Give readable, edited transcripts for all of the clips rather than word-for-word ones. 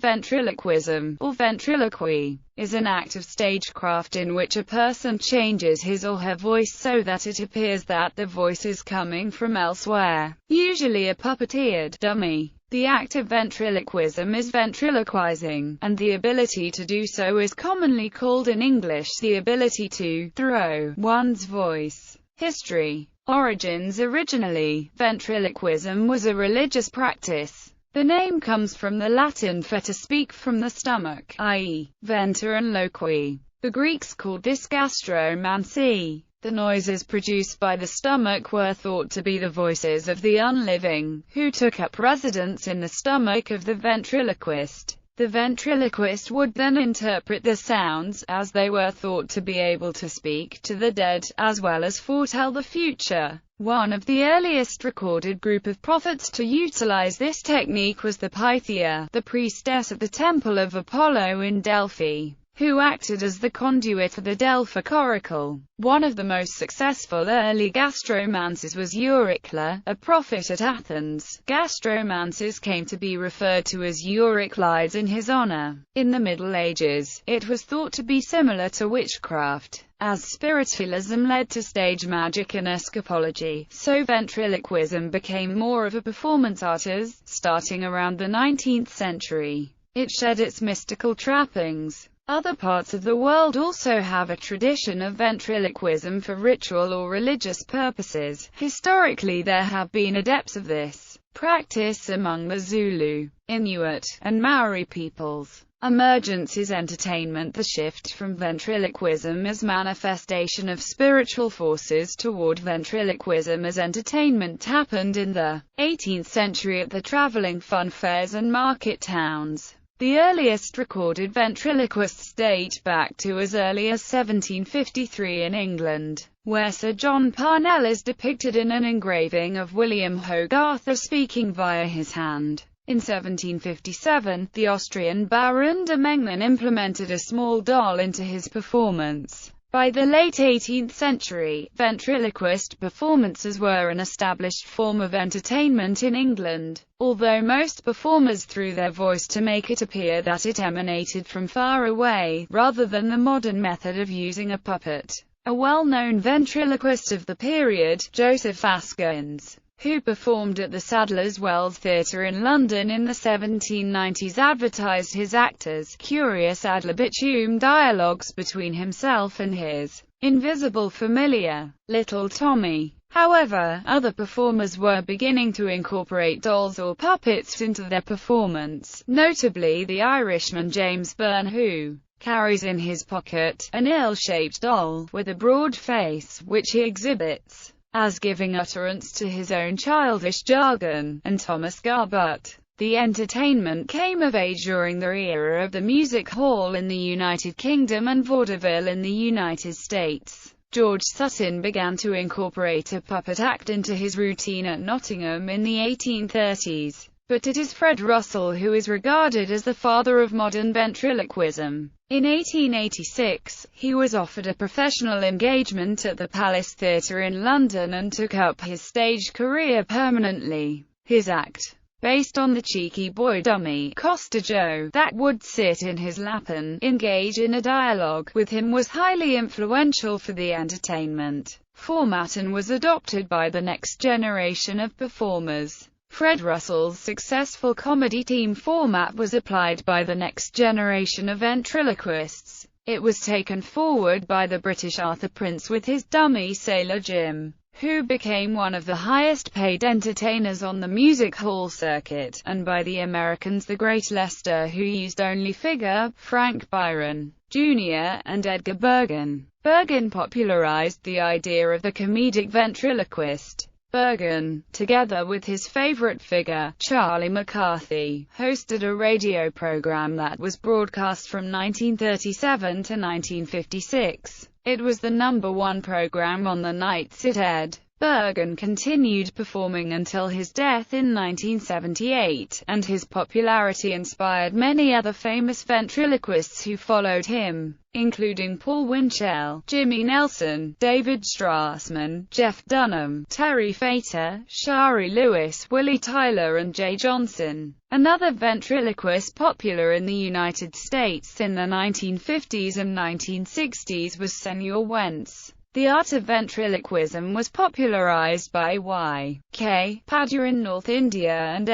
Ventriloquism, or ventriloquy, is an act of stagecraft in which a person changes his or her voice so that it appears that the voice is coming from elsewhere, usually a puppeteered dummy. The act of ventriloquism is ventriloquizing, and the ability to do so is commonly called in English the ability to throw one's voice. History. Origins. Originally, ventriloquism was a religious practice. The name comes from the Latin for to speak from the stomach, i.e., venter and loqui. The Greeks called this gastromancy. The noises produced by the stomach were thought to be the voices of the unliving, who took up residence in the stomach of the ventriloquist. The ventriloquist would then interpret the sounds, as they were thought to be able to speak to the dead, as well as foretell the future. One of the earliest recorded group of prophets to utilize this technique was the Pythia, the priestess at the Temple of Apollo in Delphi, who acted as the conduit for the Delphic oracle. One of the most successful early gastromancers was Eurycles, a prophet at Athens. Gastromancers came to be referred to as Euryclides in his honor. In the Middle Ages, it was thought to be similar to witchcraft. As spiritualism led to stage magic and escapology, so ventriloquism became more of a performance art as, starting around the 19th century, it shed its mystical trappings. Other parts of the world also have a tradition of ventriloquism for ritual or religious purposes. Historically, there have been adepts of this practice among the Zulu, Inuit, and Maori peoples. Emergence is entertainment. The shift from ventriloquism as manifestation of spiritual forces toward ventriloquism as entertainment happened in the 18th century at the traveling fun fairs and market towns. The earliest recorded ventriloquists date back to as early as 1753 in England, where Sir John Parnell is depicted in an engraving of William Hogarth speaking via his hand. In 1757, the Austrian Baron de Menglen implemented a small doll into his performance. By the late 18th century, ventriloquist performances were an established form of entertainment in England, although most performers threw their voice to make it appear that it emanated from far away, rather than the modern method of using a puppet. A well-known ventriloquist of the period, Joseph Askins, who performed at the Sadler's Wells Theatre in London in the 1790s, advertised his act as curious ad libitum dialogues between himself and his invisible familiar, Little Tommy. However, other performers were beginning to incorporate dolls or puppets into their performance, notably the Irishman James Byrne, who carries in his pocket an ill-shaped doll with a broad face, which he exhibits as giving utterance to his own childish jargon, and Thomas Garbutt. The entertainment came of age during the era of the music hall in the United Kingdom and vaudeville in the United States. George Sutton began to incorporate a puppet act into his routine at Nottingham in the 1830s. But it is Fred Russell who is regarded as the father of modern ventriloquism. In 1886, he was offered a professional engagement at the Palace Theatre in London and took up his stage career permanently. His act, based on the cheeky boy dummy, Costa Joe, that would sit in his lap and engage in a dialogue with him, was highly influential for the entertainment format and was adopted by the next generation of performers. Fred Russell's successful comedy team format was applied by the next generation of ventriloquists. It was taken forward by the British Arthur Prince with his dummy Sailor Jim, who became one of the highest-paid entertainers on the music hall circuit, and by the Americans the Great Lester, who used only figure, Frank Byron, Jr., and Edgar Bergen. Bergen popularized the idea of the comedic ventriloquist. Bergen, together with his favorite figure, Charlie McCarthy, hosted a radio program that was broadcast from 1937 to 1956. It was the #1 program on the nights it aired. Bergen continued performing until his death in 1978, and his popularity inspired many other famous ventriloquists who followed him, including Paul Winchell, Jimmy Nelson, David Strassman, Jeff Dunham, Terry Fator, Shari Lewis, Willie Tyler and Jay Johnson. Another ventriloquist popular in the United States in the 1950s and 1960s was Senor Wentz. The art of ventriloquism was popularized by Y.K. Padua in North India and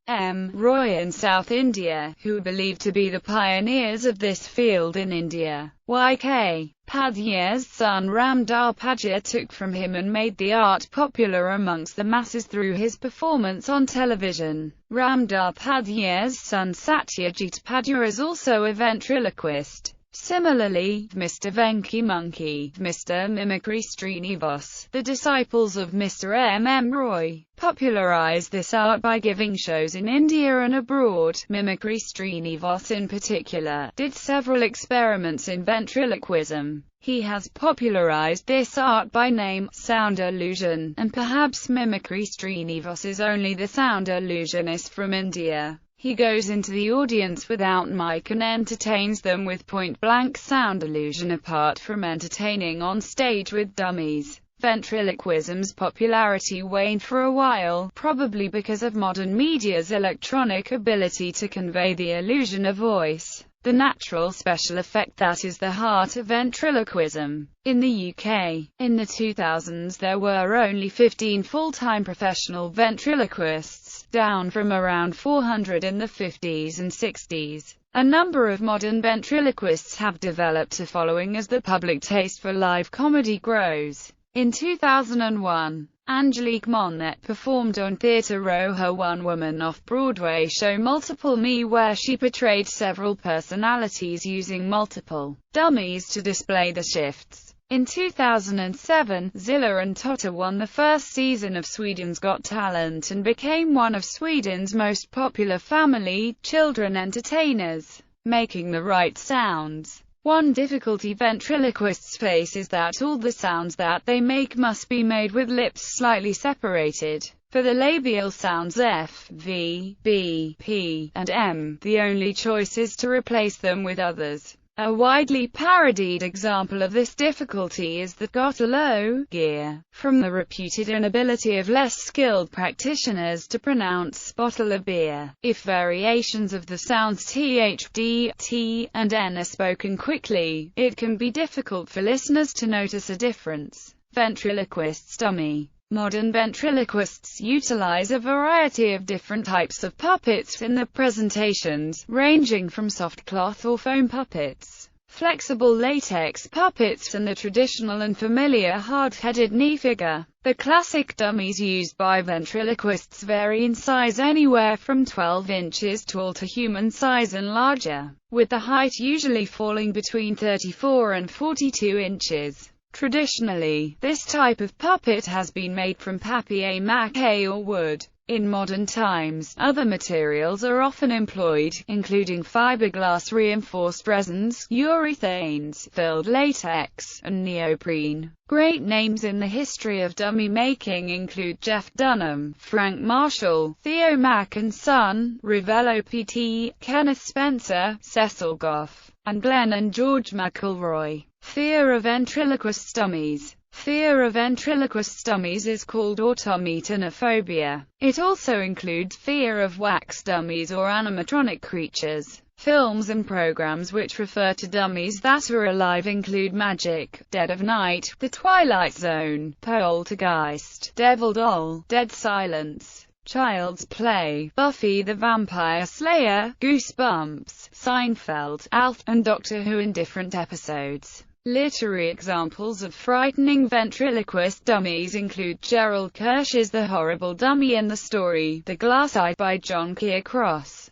M. Roy in South India, who are believed to be the pioneers of this field in India. Y.K. Padua's son Ramdar Padua took from him and made the art popular amongst the masses through his performance on television. Ramdar Padua's son Satyajit Padua is also a ventriloquist. Similarly, Mr. Venki Monkey, Mr. Mimicry Srinivas, the disciples of Mr. M. Roy, popularized this art by giving shows in India and abroad. Mimicry Srinivas in particular did several experiments in ventriloquism. He has popularized this art by name, sound illusion, and perhaps Mimicry Srinivas is only the sound illusionist from India. He goes into the audience without mic and entertains them with point-blank sound illusion apart from entertaining on stage with dummies. Ventriloquism's popularity waned for a while, probably because of modern media's electronic ability to convey the illusion of voice, the natural special effect that is the heart of ventriloquism. In the UK, in the 2000s there were only 15 full-time professional ventriloquists, down from around 400 in the 50s and 60s. A number of modern ventriloquists have developed a following as the public taste for live comedy grows. In 2001, Angelique Monette performed on Theatre Row her one-woman off-Broadway show Multiple Me, where she portrayed several personalities using multiple dummies to display the shifts. In 2007, Zilla and Totta won the first season of Sweden's Got Talent and became one of Sweden's most popular family children entertainers, making the right sounds. One difficulty ventriloquists face is that all the sounds that they make must be made with lips slightly separated. For the labial sounds F, V, B, P, and M, the only choice is to replace them with others. A widely parodied example of this difficulty is the "got a low gear," from the reputed inability of less skilled practitioners to pronounce bottle of beer. If variations of the sounds th, d, t, and n are spoken quickly, it can be difficult for listeners to notice a difference. Ventriloquist's dummy. Modern ventriloquists utilize a variety of different types of puppets in their presentations, ranging from soft cloth or foam puppets, flexible latex puppets, and the traditional and familiar hard-headed knee figure. The classic dummies used by ventriloquists vary in size anywhere from 12 inches tall to human size and larger, with the height usually falling between 34 and 42 inches. Traditionally, this type of puppet has been made from papier-mâché or wood. In modern times, other materials are often employed, including fiberglass reinforced resins, urethanes, filled latex, and neoprene. Great names in the history of dummy making include Jeff Dunham, Frank Marshall, Theo Mack and Son, Ravello PT, Kenneth Spencer, Cecil Goff, and Glenn and George McElroy. Fear of ventriloquist dummies. Fear of ventriloquist dummies is called autometanophobia. It also includes fear of wax dummies or animatronic creatures. Films and programs which refer to dummies that are alive include Magic, Dead of Night, The Twilight Zone, Poltergeist, Devil Doll, Dead Silence, Child's Play, Buffy the Vampire Slayer, Goosebumps, Seinfeld, Alf, and Doctor Who in different episodes. Literary examples of frightening ventriloquist dummies include Gerald Kirsch's The Horrible Dummy and the story The Glass Eye by John Keir Cross.